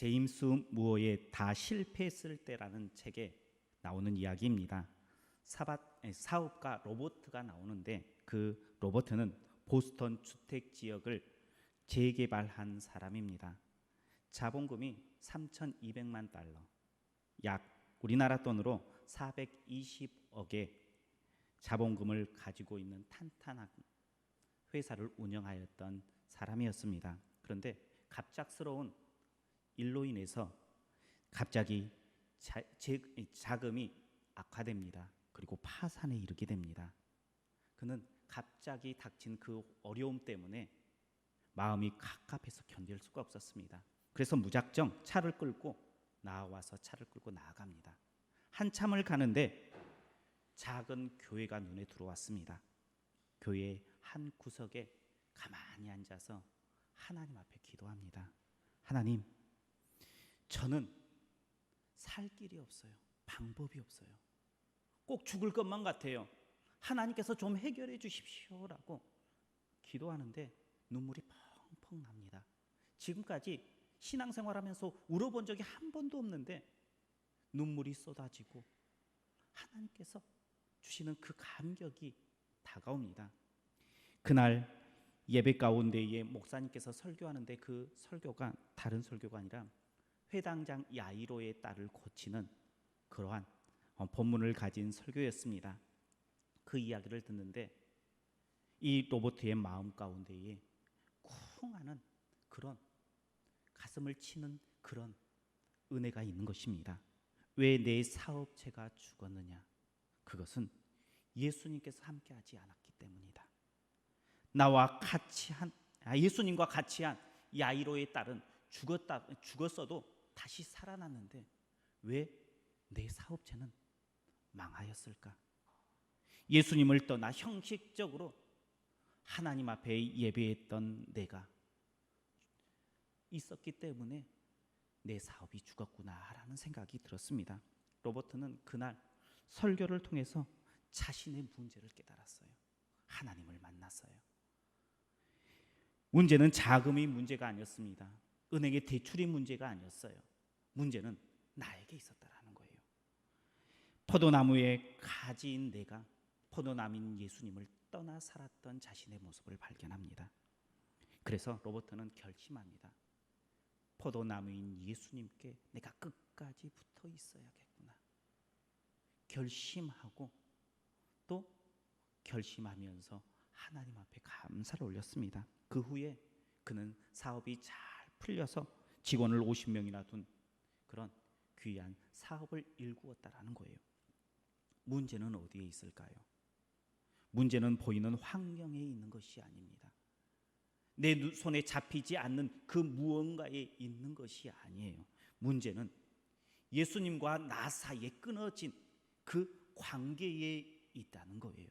제임스 무어의 다 실패했을 때라는 책에 나오는 이야기입니다. 사업가 로버트가 나오는데 그 로버트는 보스턴 주택 지역을 재개발한 사람입니다. 자본금이 3,200만 달러, 약 우리나라 돈으로 420억의 자본금을 가지고 있는 탄탄한 회사를 운영하였던 사람이었습니다. 그런데 갑작스러운 일로 인해서 갑자기 자금이 악화됩니다. 그리고 파산에 이르게 됩니다. 그는 갑자기 닥친 그 어려움 때문에 마음이 갑갑해서 견딜 수가 없었습니다. 그래서 무작정 차를 끌고 나아갑니다. 한참을 가는데 작은 교회가 눈에 들어왔습니다. 교회 한 구석에 가만히 앉아서 하나님 앞에 기도합니다. 하나님, 저는 살 길이 없어요. 방법이 없어요. 꼭 죽을 것만 같아요. 하나님께서 좀 해결해 주십시오라고 기도하는데 눈물이 펑펑 납니다. 지금까지 신앙생활하면서 울어본 적이 한 번도 없는데 눈물이 쏟아지고 하나님께서 주시는 그 감격이 다가옵니다. 그날 예배 가운데에 목사님께서 설교하는데 그 설교가 다른 설교가 아니라 회당장 야이로의 딸을 고치는 그러한 본문을 가진 설교였습니다. 그 이야기를 듣는데 이 로버트의 마음 가운데에 쿵 하는 그런 가슴을 치는 그런 은혜가 있는 것입니다. 왜 내 사업체가 죽었느냐? 그것은 예수님께서 함께하지 않았기 때문이다. 예수님과 같이 한 야이로의 딸은 죽었어도 다시 살아났는데 왜 내 사업체는 망하였을까? 예수님을 떠나 형식적으로 하나님 앞에 예배했던 내가 있었기 때문에 내 사업이 죽었구나라는 생각이 들었습니다. 로버트는 그날 설교를 통해서 자신의 문제를 깨달았어요. 하나님을 만났어요. 문제는 자금이 문제가 아니었습니다. 은행의 대출이 문제가 아니었어요. 문제는 나에게 있었다라는 거예요. 포도나무의 가지인 내가 포도나무인 예수님을 떠나 살았던 자신의 모습을 발견합니다. 그래서 로버트는 결심합니다. 포도나무인 예수님께 내가 끝까지 붙어 있어야겠구나. 결심하고 또 결심하면서 하나님 앞에 감사를 올렸습니다. 그 후에 그는 사업이 잘 풀려서 직원을 50명이나 둔 그런 귀한 사업을 일구었다라는 거예요. 문제는 어디에 있을까요? 문제는 보이는 환경에 있는 것이 아닙니다. 내 손에 잡히지 않는 그 무언가에 있는 것이 아니에요. 문제는 예수님과 나 사이에 끊어진 그 관계에 있다는 거예요.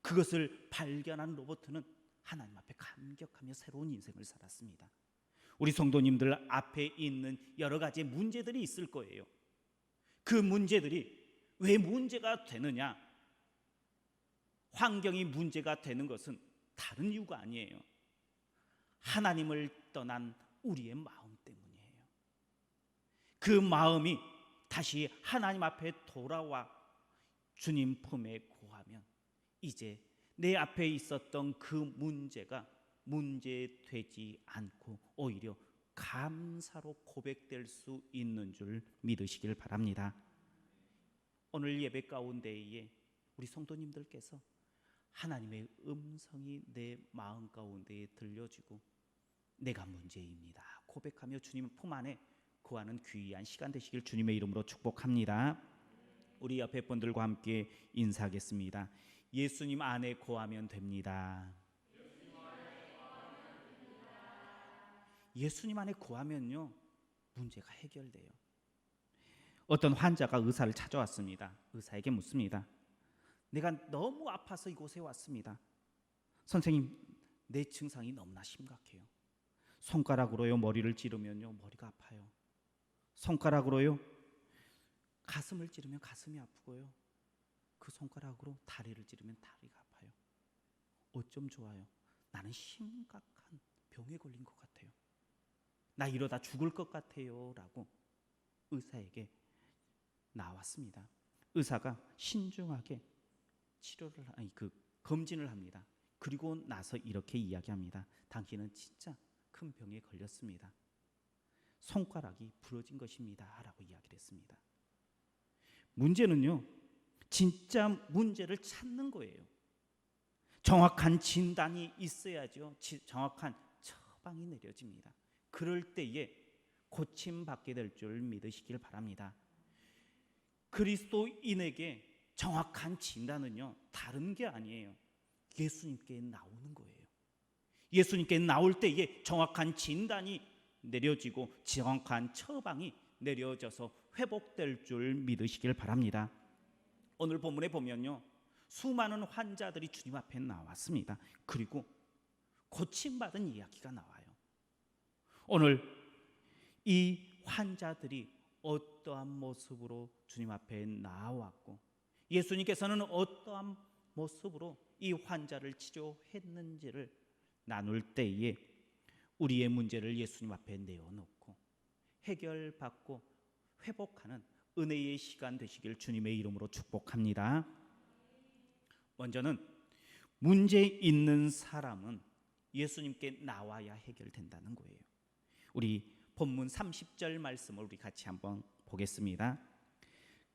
그것을 발견한 로버트는 하나님 앞에 감격하며 새로운 인생을 살았습니다. 우리 성도님들 앞에 있는 여러 가지 문제들이 있을 거예요. 그 문제들이 왜 문제가 되느냐? 환경이 문제가 되는 것은 다른 이유가 아니에요. 하나님을 떠난 우리의 마음 때문이에요. 그 마음이 다시 하나님 앞에 돌아와 주님 품에 고하면 이제 내 앞에 있었던 그 문제가 문제되지 않고 오히려 감사로 고백될 수 있는 줄 믿으시길 바랍니다. 오늘 예배 가운데에 우리 성도님들께서 하나님의 음성이 내 마음 가운데에 들려지고 내가 문제입니다 고백하며 주님 품 안에 거하는 귀한 시간 되시길 주님의 이름으로 축복합니다. 우리 옆에 분들과 함께 인사하겠습니다. 예수님 안에 거하면 됩니다. 예수님 안에 거하면요 문제가 해결돼요. 어떤 환자가 의사를 찾아왔습니다. 의사에게 묻습니다. 내가 너무 아파서 이곳에 왔습니다. 선생님, 내 증상이 너무나 심각해요. 손가락으로요 머리를 찌르면요 머리가 아파요. 손가락으로요 가슴을 찌르면 가슴이 아프고요, 그 손가락으로 다리를 찌르면 다리가 아파요. 어쩜 좋아요? 나는 심각한 병에 걸린 것 같아요. 나 이러다 죽을 것 같아요 라고 의사에게 나왔습니다. 의사가 신중하게 검진을 합니다. 그리고 나서 이렇게 이야기합니다. 당신은 진짜 큰 병에 걸렸습니다. 손가락이 부러진 것입니다 라고 이야기를 했습니다. 문제는요, 진짜 문제를 찾는 거예요. 정확한 진단이 있어야죠. 정확한 처방이 내려집니다. 그럴 때에 고침받게 될 줄 믿으시길 바랍니다. 그리스도인에게 정확한 진단은요, 다른 게 아니에요. 예수님께 나오는 거예요. 예수님께 나올 때에 정확한 진단이 내려지고 정확한 처방이 내려져서 회복될 줄 믿으시길 바랍니다. 오늘 본문에 보면요, 수많은 환자들이 주님 앞에 나왔습니다. 그리고 고침받은 이야기가 나와요. 오늘 이 환자들이 어떠한 모습으로 주님 앞에 나왔고 예수님께서는 어떠한 모습으로 이 환자를 치료했는지를 나눌 때에 우리의 문제를 예수님 앞에 내어놓고 해결받고 회복하는 은혜의 시간 되시길 주님의 이름으로 축복합니다. 먼저는 문제 있는 사람은 예수님께 나와야 해결된다는 거예요. 우리 본문 30절 말씀을 우리 같이 한번 보겠습니다.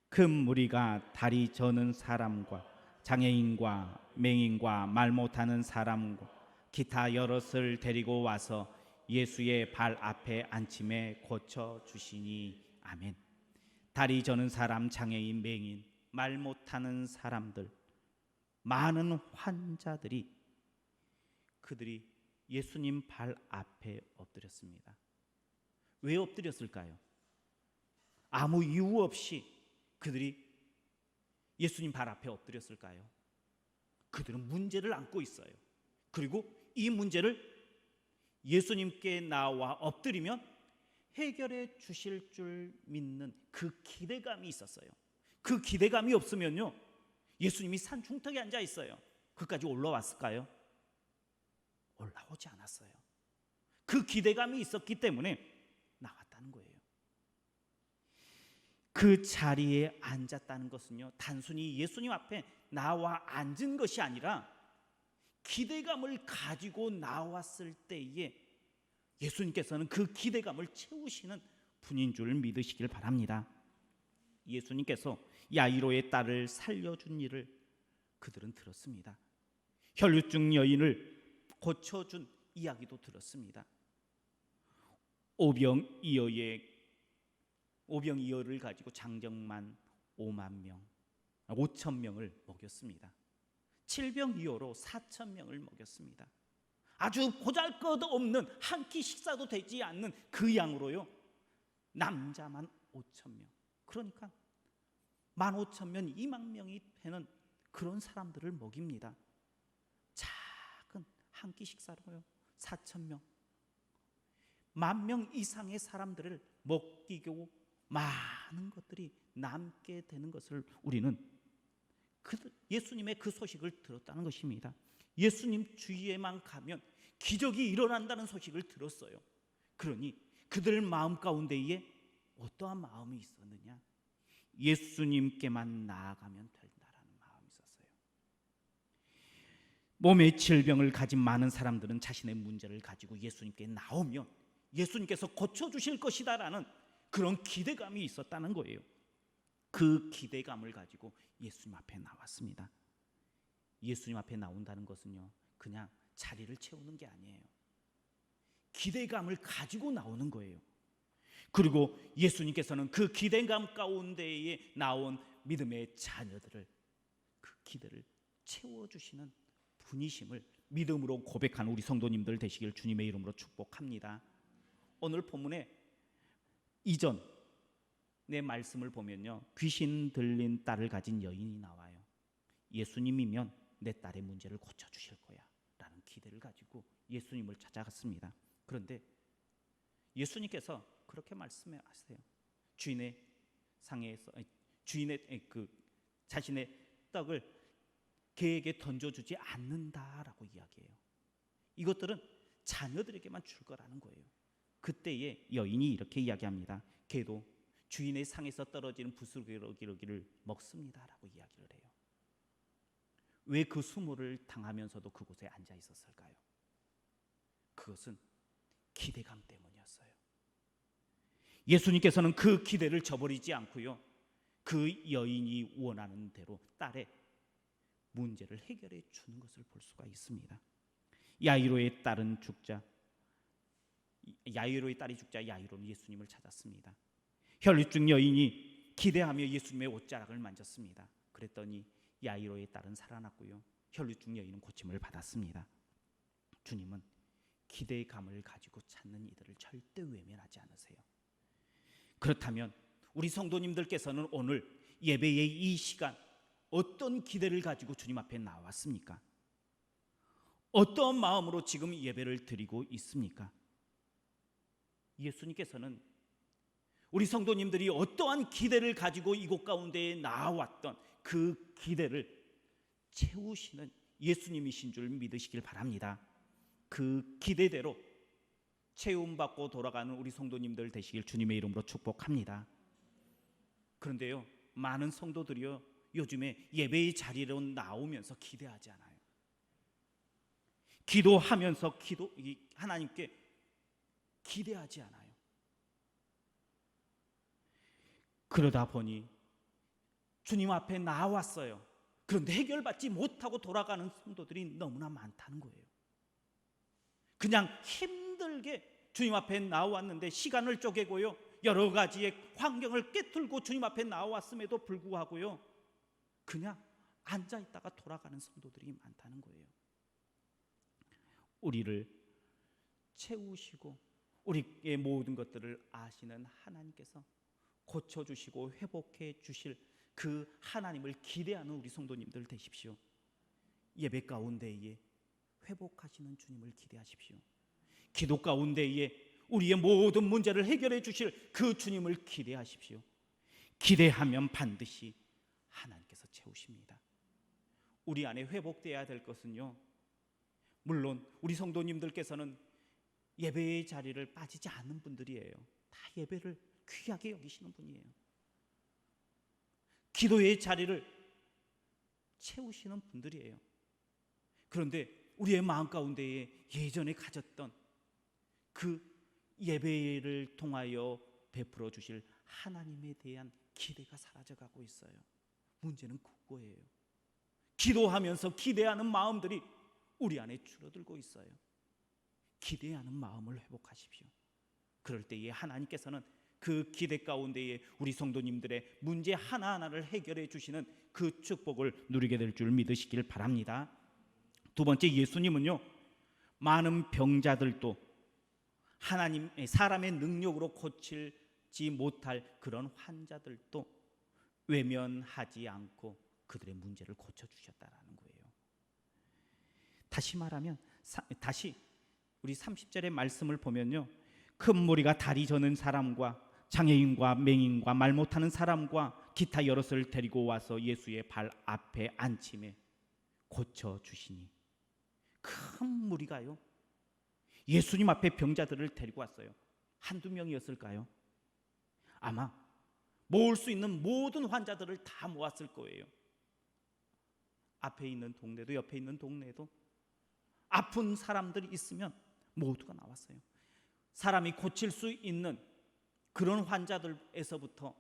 큰 무리가 다리 저는 사람과 장애인과 맹인과 말 못하는 사람과 기타 여럿을 데리고 와서 예수의 발 앞에 앉힘에 고쳐 주시니 아멘. 다리 저는 사람, 장애인, 맹인, 말 못하는 사람들, 많은 환자들이 그들이 예수님 발 앞에 엎드렸습니다. 왜 엎드렸을까요? 아무 이유 없이 그들이 예수님 발 앞에 엎드렸을까요? 그들은 문제를 안고 있어요. 그리고 이 문제를 예수님께 나와 엎드리면 해결해 주실 줄 믿는 그 기대감이 있었어요. 그 기대감이 없으면요, 예수님이 산 중턱에 앉아 있어요. 그까지 올라왔을까요? 올라오지 않았어요. 그 기대감이 있었기 때문에 나왔다는 거예요. 그 자리에 앉았다는 것은요, 단순히 예수님 앞에 나와 앉은 것이 아니라 기대감을 가지고 나왔을 때에 예수님께서는 그 기대감을 채우시는 분인 줄 믿으시길 바랍니다. 예수님께서 야이로의 딸을 살려준 일을 그들은 들었습니다. 혈루증 여인을 고쳐준 이야기도 들었습니다. 오병이어를 가지고 장정만 5천 명을 먹였습니다. 칠병이어로 4천 명을 먹였습니다. 아주 보잘것없는 한 끼 식사도 되지 않는 그 양으로요, 남자만 5천 명, 그러니까 15,000명, 2만 명이 되는 그런 사람들을 먹입니다. 작은 한 끼 식사로요 4,000명, 10,000명 이상의 사람들을 먹이고 많은 것들이 남게 되는 것을 우리는 예수님의 그 소식을 들었다는 것입니다. 예수님 주위에만 가면 기적이 일어난다는 소식을 들었어요. 그러니 그들 마음 가운데에 어떠한 마음이 있었느냐? 예수님께만 나아가면 된다라는 마음이 있었어요. 몸의 질병을 가진 많은 사람들은 자신의 문제를 가지고 예수님께 나오면 예수님께서 고쳐주실 것이다라는 그런 기대감이 있었다는 거예요. 그 기대감을 가지고 예수님 앞에 나왔습니다. 예수님 앞에 나온다는 것은요, 그냥 자리를 채우는 게 아니에요. 기대감을 가지고 나오는 거예요. 그리고 예수님께서는 그 기대감 가운데에 나온 믿음의 자녀들을, 그 기대를 채워주시는 분이심을 믿음으로 고백하는 우리 성도님들 되시길 주님의 이름으로 축복합니다. 오늘 본문에 이전의 말씀을 보면요, 귀신 들린 딸을 가진 여인이 나와요. 예수님이면 내 딸의 문제를 고쳐주실 거야 라는 기대를 가지고 예수님을 찾아갔습니다. 그런데 예수님께서 그렇게 말씀하세요. 주인의 자신의 떡을 개에게 던져주지 않는다라고 이야기해요. 이것들은 자녀들에게만 줄 거라는 거예요. 그때에 여인이 이렇게 이야기합니다. 개도 주인의 상에서 떨어지는 부스러기를 먹습니다라고 이야기를 해요. 왜 그 수모를 당하면서도 그곳에 앉아 있었을까요? 그것은 기대감 때문이었어요. 예수님께서는 그 기대를 저버리지 않고요, 그 여인이 원하는 대로 딸의 문제를 해결해 주는 것을 볼 수가 있습니다. 야이로의 딸이 죽자 야이로는 예수님을 찾았습니다. 혈루증 여인이 기대하며 예수님의 옷자락을 만졌습니다. 그랬더니 야이로의 딸은 살아났고요, 혈루증 여인은 고침을 받았습니다. 주님은 기대감을 가지고 찾는 이들을 절대 외면하지 않으세요. 그렇다면 우리 성도님들께서는 오늘 예배의 이 시간 어떤 기대를 가지고 주님 앞에 나왔습니까? 어떤 마음으로 지금 예배를 드리고 있습니까? 예수님께서는 우리 성도님들이 어떠한 기대를 가지고 이곳 가운데에 나왔던 그 기대를 채우시는 예수님이신 줄 믿으시길 바랍니다. 그 기대대로 채움받고 돌아가는 우리 성도님들 되시길 주님의 이름으로 축복합니다. 그런데요, 많은 성도들이요, 요즘에 예배의 자리로 나오면서 기대하지 않아요. 기도하면서 하나님께 기대하지 않아요. 그러다 보니 주님 앞에 나왔어요. 그런데 해결받지 못하고 돌아가는 성도들이 너무나 많다는 거예요. 그냥 힘들게 주님 앞에 나왔는데 시간을 쪼개고요, 여러 가지의 환경을 깨뚫고 주님 앞에 나왔음에도 불구하고요, 그냥 앉아있다가 돌아가는 성도들이 많다는 거예요. 우리를 채우시고 우리의 모든 것들을 아시는 하나님께서 고쳐주시고 회복해 주실 그 하나님을 기대하는 우리 성도님들 되십시오. 예배 가운데에 회복하시는 주님을 기대하십시오. 기도 가운데에 우리의 모든 문제를 해결해 주실 그 주님을 기대하십시오. 기대하면 반드시 하나님께서 채우십니다. 우리 안에 회복되어야 될 것은요, 물론 우리 성도님들께서는 예배의 자리를 빠지지 않는 분들이에요. 다 예배를 귀하게 여기시는 분이에요. 기도의 자리를 채우시는 분들이에요. 그런데 우리의 마음 가운데에 예전에 가졌던 그 예배를 통하여 베풀어 주실 하나님에 대한 기대가 사라져가고 있어요. 문제는 그거예요. 기도하면서 기대하는 마음들이 우리 안에 줄어들고 있어요. 기대하는 마음을 회복하십시오. 그럴 때에 하나님께서는 그 기대 가운데에 우리 성도님들의 문제 하나하나를 해결해 주시는 그 축복을 누리게 될 줄 믿으시길 바랍니다. 두 번째, 예수님은요, 많은 병자들도 하나님의 사람의 능력으로 고치지 못할 그런 환자들도 외면하지 않고 그들의 문제를 고쳐주셨다라는 거예요. 다시 말하면, 다시 우리 30절의 말씀을 보면요, 큰 무리가 다리 저는 사람과 장애인과 맹인과 말 못하는 사람과 기타 여럿을 데리고 와서 예수의 발 앞에 앉힘에 고쳐주시니, 큰 무리가요 예수님 앞에 병자들을 데리고 왔어요. 한두 명이었을까요? 아마 모을 수 있는 모든 환자들을 다 모았을 거예요. 앞에 있는 동네도 옆에 있는 동네도 아픈 사람들이 있으면 모두가 나왔어요. 사람이 고칠 수 있는 그런 환자들에서부터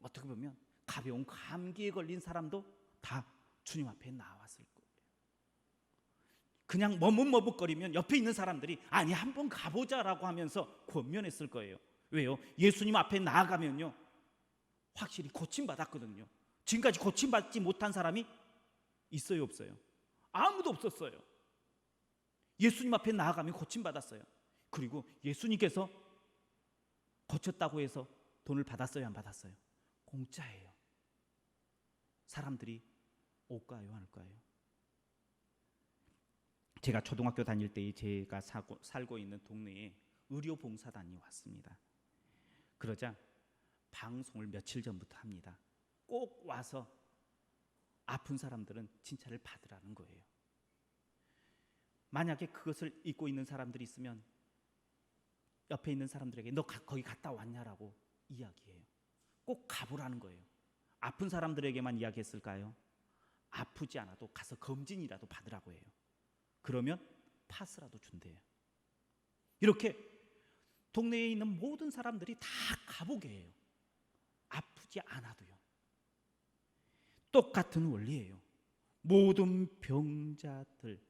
어떻게 보면 가벼운 감기에 걸린 사람도 다 주님 앞에 나왔을 거예요. 그냥 머뭇머뭇거리면 옆에 있는 사람들이 아니 한번 가보자라고 하면서 권면했을 거예요. 왜요? 예수님 앞에 나아가면요 확실히 고침받았거든요. 지금까지 고침받지 못한 사람이 있어요, 없어요? 아무도 없었어요. 예수님 앞에 나아가면 고침받았어요. 그리고 예수님께서 고쳤다고 해서 돈을 받았어요, 안 받았어요? 공짜예요. 사람들이 올까요, 안 올까요? 제가 초등학교 다닐 때 제가 살고 있는 동네에 의료봉사단이 왔습니다. 그러자 방송을 며칠 전부터 합니다. 꼭 와서 아픈 사람들은 진찰을 받으라는 거예요. 만약에 그것을 잊고 있는 사람들이 있으면 옆에 있는 사람들에게 너 거기 갔다 왔냐라고 이야기해요. 꼭 가보라는 거예요. 아픈 사람들에게만 이야기했을까요? 아프지 않아도 가서 검진이라도 받으라고 해요. 그러면 파스라도 준대요. 이렇게 동네에 있는 모든 사람들이 다 가보게 해요. 아프지 않아도요. 똑같은 원리예요. 모든 병자들,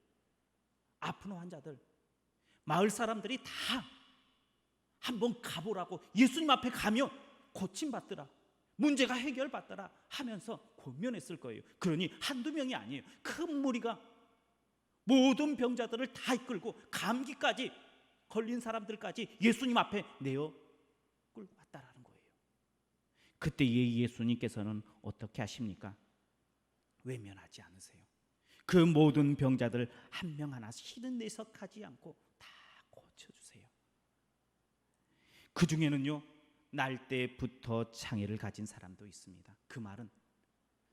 아픈 환자들, 마을 사람들이 다 한번 가보라고, 예수님 앞에 가면 고침받더라, 문제가 해결받더라 하면서 권면했을 거예요. 그러니 한두 명이 아니에요. 큰 무리가 모든 병자들을 다 이끌고 감기까지 걸린 사람들까지 예수님 앞에 내어 끌고 왔다라는 거예요. 그때 예수님께서는 어떻게 하십니까? 외면하지 않으세요. 그 모든 병자들 한 명 하나 실은 내석하지 않고 다 고쳐주세요. 그 중에는요, 날 때부터 장애를 가진 사람도 있습니다. 그 말은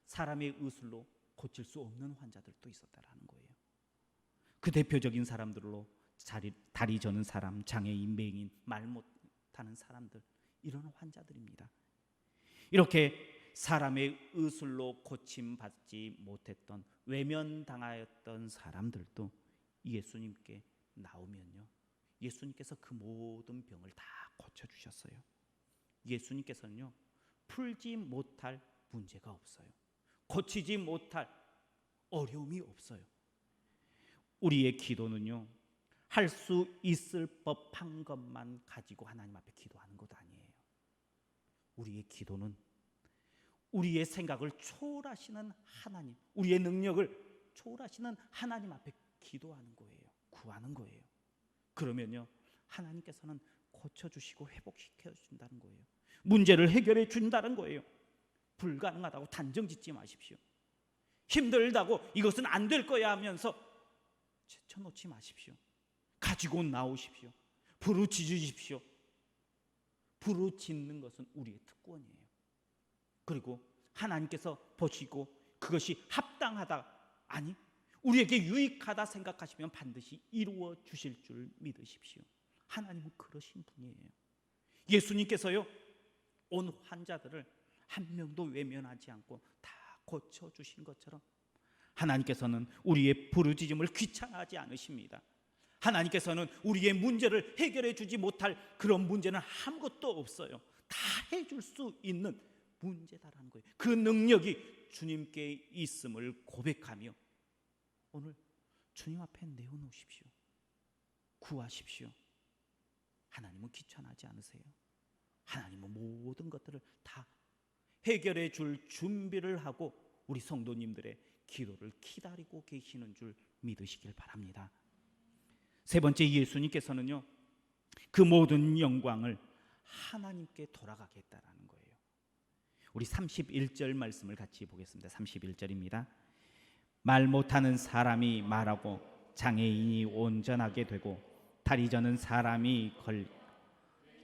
사람의 의술로 고칠 수 없는 환자들도 있었다라는 거예요. 그 대표적인 사람들로 다리 저는 사람, 장애인, 맹인, 말 못하는 사람들, 이런 환자들입니다. 이렇게 사람의 의술로 고침받지 못했던, 외면당하였던 사람들도 예수님께 나오면요, 예수님께서 그 모든 병을 다 고쳐주셨어요. 예수님께서는요, 풀지 못할 문제가 없어요. 고치지 못할 어려움이 없어요. 우리의 기도는요, 할 수 있을 법한 것만 가지고 하나님 앞에 기도하는 것 아니에요. 우리의 기도는 우리의 생각을 초월하시는 하나님, 우리의 능력을 초월하시는 하나님 앞에 기도하는 거예요. 구하는 거예요. 그러면요, 하나님께서는 고쳐주시고 회복시켜 준다는 거예요. 문제를 해결해 준다는 거예요. 불가능하다고 단정 짓지 마십시오. 힘들다고 이것은 안 될 거야 하면서 제쳐놓지 마십시오. 가지고 나오십시오. 부르짖으십시오. 부르짖는 것은 우리의 특권이에요. 그리고 하나님께서 보시고 그것이 합당하다, 아니 우리에게 유익하다 생각하시면 반드시 이루어 주실 줄 믿으십시오. 하나님은 그러신 분이에요. 예수님께서요, 온 환자들을 한 명도 외면하지 않고 다 고쳐주신 것처럼 하나님께서는 우리의 부르짖음을 귀찮아하지 않으십니다. 하나님께서는 우리의 문제를 해결해 주지 못할 그런 문제는 아무것도 없어요. 다 해줄 수 있는 문제다라는 거예요. 그 능력이 주님께 있음을 고백하며 오늘 주님 앞에 내어놓으십시오. 구하십시오. 하나님은 귀찮아하지 않으세요. 하나님은 모든 것들을 다 해결해 줄 준비를 하고 우리 성도님들의 기도를 기다리고 계시는 줄 믿으시길 바랍니다. 세 번째, 예수님께서는요, 그 모든 영광을 하나님께 돌아가게 했다라는 거예요. 우리 31절 말씀을 같이 보겠습니다. 31절입니다. 말 못하는 사람이 말하고 장애인이 온전하게 되고 다리 저는 사람이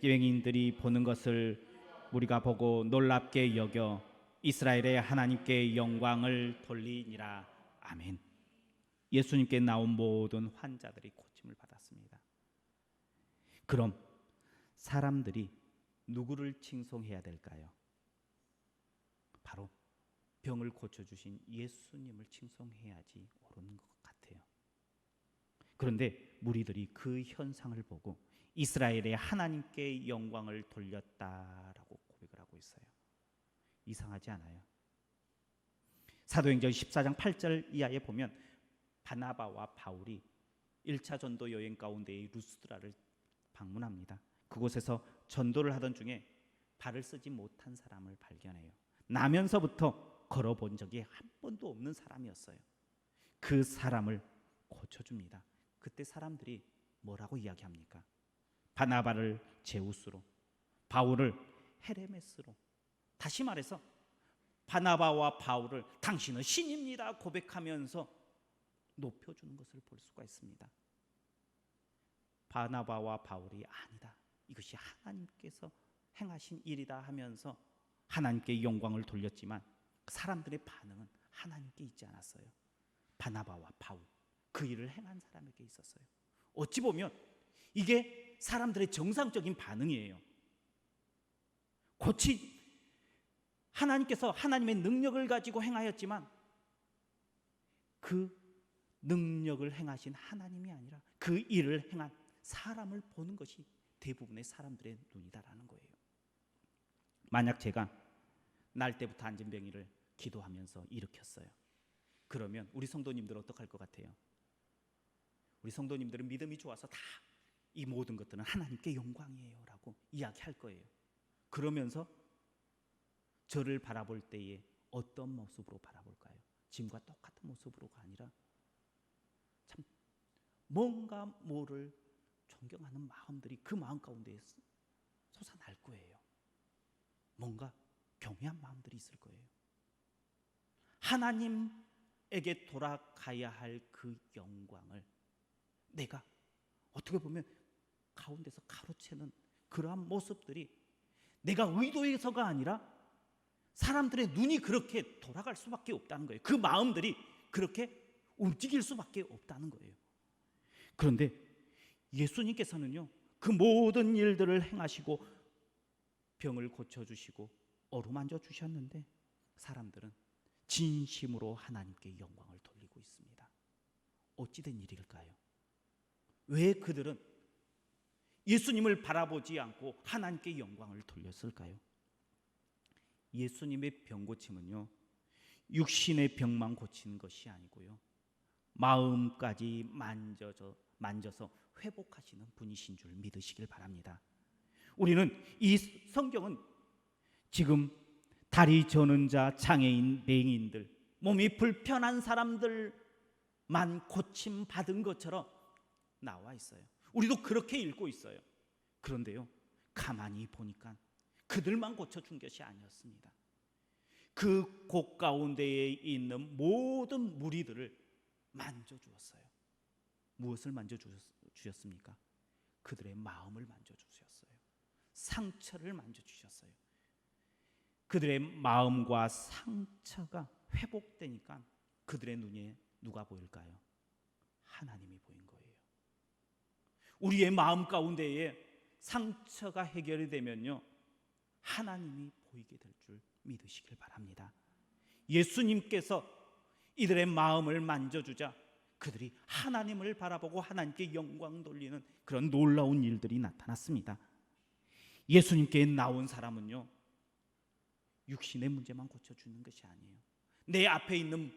기행인들이 보는 것을 우리가 보고 놀랍게 여겨 이스라엘의 하나님께 영광을 돌리니라. 아멘. 예수님께 나온 모든 환자들이 고침을 받았습니다. 그럼 사람들이 누구를 칭송해야 될까요? 바로 병을 고쳐주신 예수님을 칭송해야지 옳은 것 같아요. 그런데 무리들이 그 현상을 보고 이스라엘의 하나님께 영광을 돌렸다라고 고백을 하고 있어요. 이상하지 않아요? 사도행전 14장 8절 이하에 보면 바나바와 바울이 1차 전도 여행 가운데의 루스드라를 방문합니다. 그곳에서 전도를 하던 중에 발을 쓰지 못한 사람을 발견해요. 나면서부터 걸어본 적이 한 번도 없는 사람이었어요. 그 사람을 고쳐줍니다. 그때 사람들이 뭐라고 이야기합니까? 바나바를 제우스로, 바울을 헤레메스로, 다시 말해서 바나바와 바울을 당신은 신입니다 고백하면서 높여주는 것을 볼 수가 있습니다. 바나바와 바울이 아니다, 이것이 하나님께서 행하신 일이다 하면서 하나님께 영광을 돌렸지만 사람들의 반응은 하나님께 있지 않았어요. 바나바와 바울, 그 일을 행한 사람에게 있었어요. 어찌 보면 이게 사람들의 정상적인 반응이에요. 하나님께서 하나님의 능력을 가지고 행하였지만 그 능력을 행하신 하나님이 아니라 그 일을 행한 사람을 보는 것이 대부분의 사람들의 눈이다라는 거예요. 만약 제가 날 때부터 안진뱅이를 기도하면서 일으켰어요. 그러면 우리 성도님들은 어떡할 것 같아요? 우리 성도님들은 믿음이 좋아서 다 이 모든 것들은 하나님께 영광이에요 라고 이야기할 거예요. 그러면서 저를 바라볼 때에 어떤 모습으로 바라볼까요? 지금과 똑같은 모습으로가 아니라 참 뭔가 뭐를 존경하는 마음들이 그 마음 가운데 솟아날 거예요. 뭔가 경외한 마음들이 있을 거예요. 하나님에게 돌아가야 할 그 영광을 내가 어떻게 보면 가운데서 가로채는 그러한 모습들이 내가 의도해서가 아니라 사람들의 눈이 그렇게 돌아갈 수밖에 없다는 거예요. 그 마음들이 그렇게 움직일 수밖에 없다는 거예요. 그런데 예수님께서는요, 그 모든 일들을 행하시고 병을 고쳐주시고 어루만져 주셨는데 사람들은 진심으로 하나님께 영광을 돌리고 있습니다. 어찌된 일일까요? 왜 그들은 예수님을 바라보지 않고 하나님께 영광을 돌렸을까요? 예수님의 병 고침은요, 육신의 병만 고치는 것이 아니고요, 마음까지 만져서 회복하시는 분이신 줄 믿으시길 바랍니다. 우리는 이 성경은 지금 다리 저는 자, 장애인, 맹인들, 몸이 불편한 사람들만 고침 받은 것처럼 나와 있어요. 우리도 그렇게 읽고 있어요. 그런데요, 가만히 보니까 그들만 고쳐준 것이 아니었습니다. 그 곳 가운데에 있는 모든 무리들을 만져주었어요. 무엇을 만져주셨습니까? 그들의 마음을 만져주셨어요. 상처를 만져주셨어요. 그들의 마음과 상처가 회복되니까 그들의 눈에 누가 보일까요? 하나님이 보인 거예요. 우리의 마음 가운데에 상처가 해결이 되면요, 하나님이 보이게 될 줄 믿으시길 바랍니다. 예수님께서 이들의 마음을 만져주자 그들이 하나님을 바라보고 하나님께 영광 돌리는 그런 놀라운 일들이 나타났습니다. 예수님께 나온 사람은요, 육신의 문제만 고쳐주는 것이 아니에요. 내 앞에 있는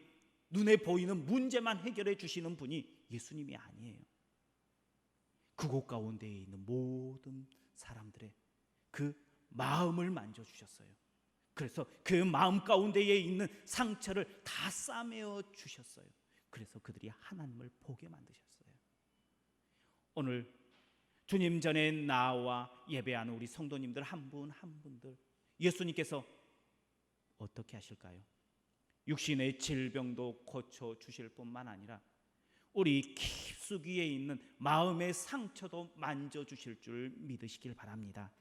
눈에 보이는 문제만 해결해 주시는 분이 예수님이 아니에요. 그곳 가운데에 있는 모든 사람들의 그 마음을 만져주셨어요. 그래서 그 마음 가운데에 있는 상처를 다 싸매어 주셨어요. 그래서 그들이 하나님을 보게 만드셨어요. 오늘 주님 전에 나와 예배하는 우리 성도님들 한 분 한 분들, 예수님께서 어떻게 하실까요? 육신의 질병도 고쳐 주실 뿐만 아니라 우리 깊숙이에 있는 마음의 상처도 만져주실 줄 믿으시길 바랍니다.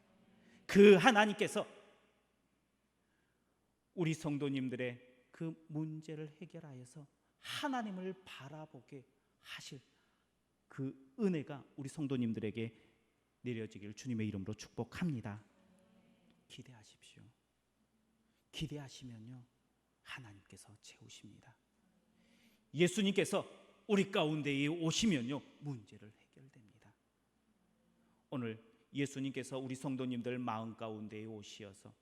그 하나님께서 우리 성도님들의 그 문제를 해결하여서 하나님을 바라보게 하실 그 은혜가 우리 성도님들에게 내려지길 주님의 이름으로 축복합니다. 기대하십시오. 기대하시면요, 하나님께서 채우십니다. 예수님께서 우리 가운데에 오시면요, 문제를 해결됩니다. 오늘 예수님께서 우리 성도님들 마음 가운데에 오시어서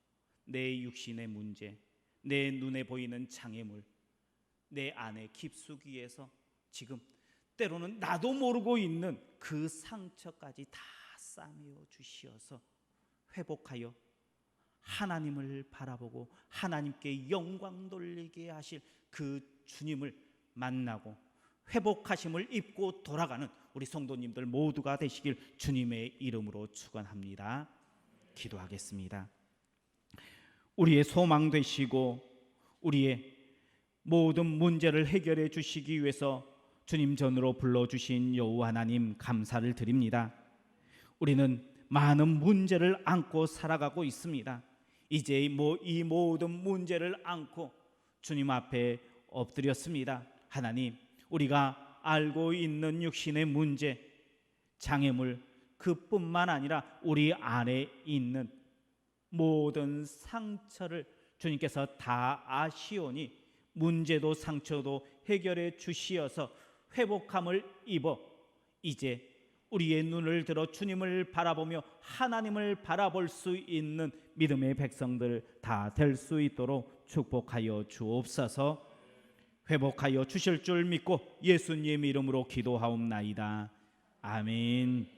내 육신의 문제, 내 눈에 보이는 장애물, 내 안에 깊숙이에서 지금 때로는 나도 모르고 있는 그 상처까지 다 싸매어 주시어서 회복하여 하나님을 바라보고 하나님께 영광 돌리게 하실 그 주님을 만나고 회복하심을 입고 돌아가는 우리 성도님들 모두가 되시길 주님의 이름으로 축원합니다. 기도하겠습니다. 우리의 소망 되시고 우리의 모든 문제를 해결해 주시기 위해서 주님 전으로 불러주신 여호와 하나님 감사를 드립니다. 우리는 많은 문제를 안고 살아가고 있습니다. 이제 이 모든 문제를 안고 주님 앞에 엎드렸습니다. 하나님, 우리가 알고 있는 육신의 문제, 장애물, 그뿐만 아니라 우리 안에 있는 모든 상처를 주님께서 다 아시오니 문제도 상처도 해결해 주시어서 회복함을 입어 이제 우리의 눈을 들어 주님을 바라보며 하나님을 바라볼 수 있는 믿음의 백성들 다 될 수 있도록 축복하여 주옵소서. 회복하여 주실 줄 믿고 예수님 이름으로 기도하옵나이다. 아멘.